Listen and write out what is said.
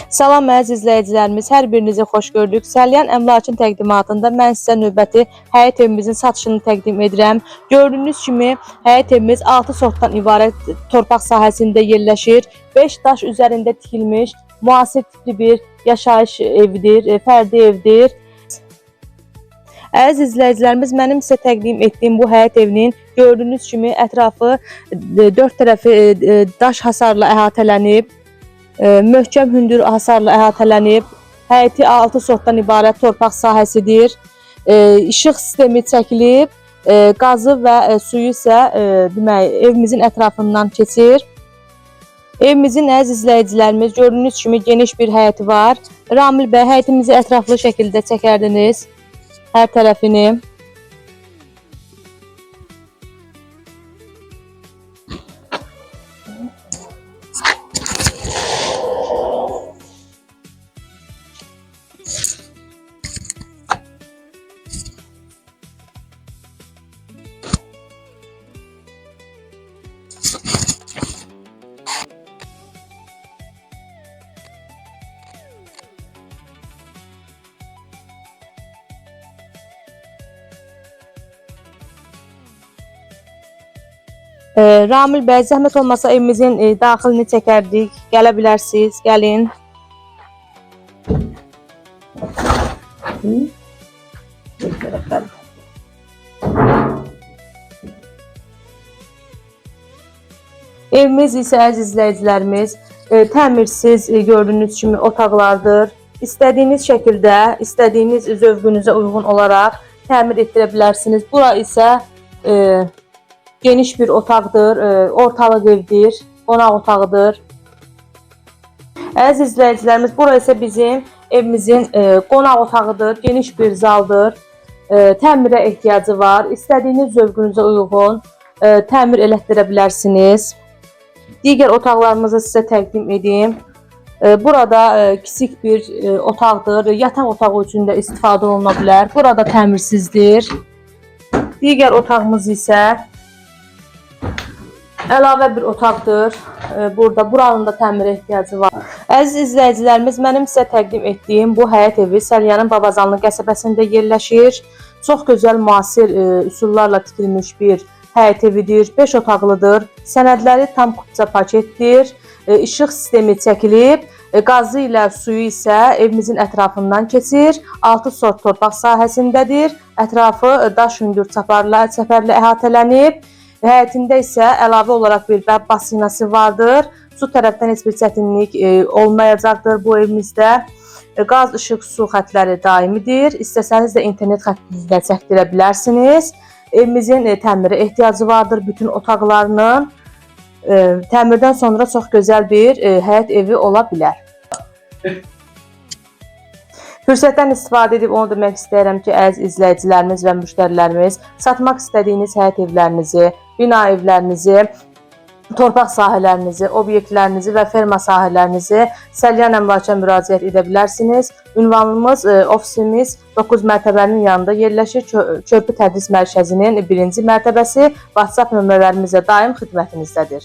Salam əziz izləyicilərimiz, hər birinizi xoş gördük. Səlyan əmlakın təqdimatında mən sizə növbəti həyət evimizin satışını təqdim edirəm. Gördüyünüz kimi həyət evimiz 6 sortdan ibarət torpaq sahəsində yerləşir. 5 daş üzərində tikilmiş müasir tipli bir yaşayış evidir, fərdi evdir. Əziz izləyicilərimiz, mənim sizə təqdim etdiyim bu həyət evinin gördüyünüz kimi ətrafı 4 tərəfi daş hasarla əhatələnib. Möhkəm hündür hasarla əhatələnib, həyəti 6 sortdan ibarət torpaq sahəsidir. İşıq sistemi çəkilib, qazı və suyu isə evimizin ətrafından keçir. Evimizin əziz izləyicilərimiz, gördüyünüz kimi geniş bir həyəti var. Ramil bəy, həyətimizi ətraflı şəkildə çəkərdiniz hər tərəfini. Ramil bəy, zəhmət olmasa evimizin daxilini çəkərdik. Gələ bilərsiniz, gəlin. Evimiz isə əziz izləyicilərimiz təmirsiz gördüyünüz kimi otaqlardır. İstədiyiniz şəkildə, istədiyiniz zövqünüzə uyğun olaraq təmir etdirə bilərsiniz. Bura isə geniş bir otaqdır, ortalıq evdir, qonaq otağıdır. Əziz izləyicilərimiz, bura isə bizim evimizin qonaq otağıdır, geniş bir zaldır. Təmirə ehtiyacı var, istədiyiniz zövqünüzə uyğun təmir elətdirə bilərsiniz. Digər otaqlarımızı sizə təqdim edeyim. Burada kiçik bir otaqdır, yataq otağı üçün də istifadə oluna bilər. Burada təmirsizdir. Digər otağımız isə əlavə bir otaqdır. Buranın da təmirə ehtiyacı var. Əziz izləyicilərimiz, mənim sizə təqdim etdiyim bu həyət evi Səlyanın Babazanlı qəsəbəsində yerləşir. Çox gözəl müasir üsullarla tikilmiş bir həyət evidir. 5 otaqlıdır. Sənədləri tam kupça paketdir. İşıq sistemi çəkilib. Qazı ilə suyu isə evimizin ətrafından keçir. 6 sort torpaq sahəsindədir. Ətrafı daş hündür çəpərlə əhatələnib. Həyətində isə əlavə olaraq bir bəb basinası vardır. Su tərəfdən heç bir çətinlik olmayacaqdır bu evimizdə. Qaz, işıq, su xətləri daimidir. İstəsəniz də internet xəttinizdə çəkdirə bilərsiniz. Evimizin təmirə ehtiyacı vardır bütün otaqlarının. Təmirdən sonra çox gözəl bir həyət evi ola bilər. Fürsətdən istifadə edib onu demək istəyirəm ki, əziz izləyicilərimiz və müştərilərimiz satmaq istədiyiniz həyət evlərinizi, bina evlərinizi, torpaq sahələrinizi, obyektlərinizi və ferma sahələrinizi Səlyan əmlaka müraciət edə bilərsiniz. Ünvanımız, ofisimiz 9 mərtəbənin yanında yerləşir. Körpü Tədris Mərkəzinin 1-ci mərtəbəsi. WhatsApp nömrələrimizə daim xidmətinizdədir.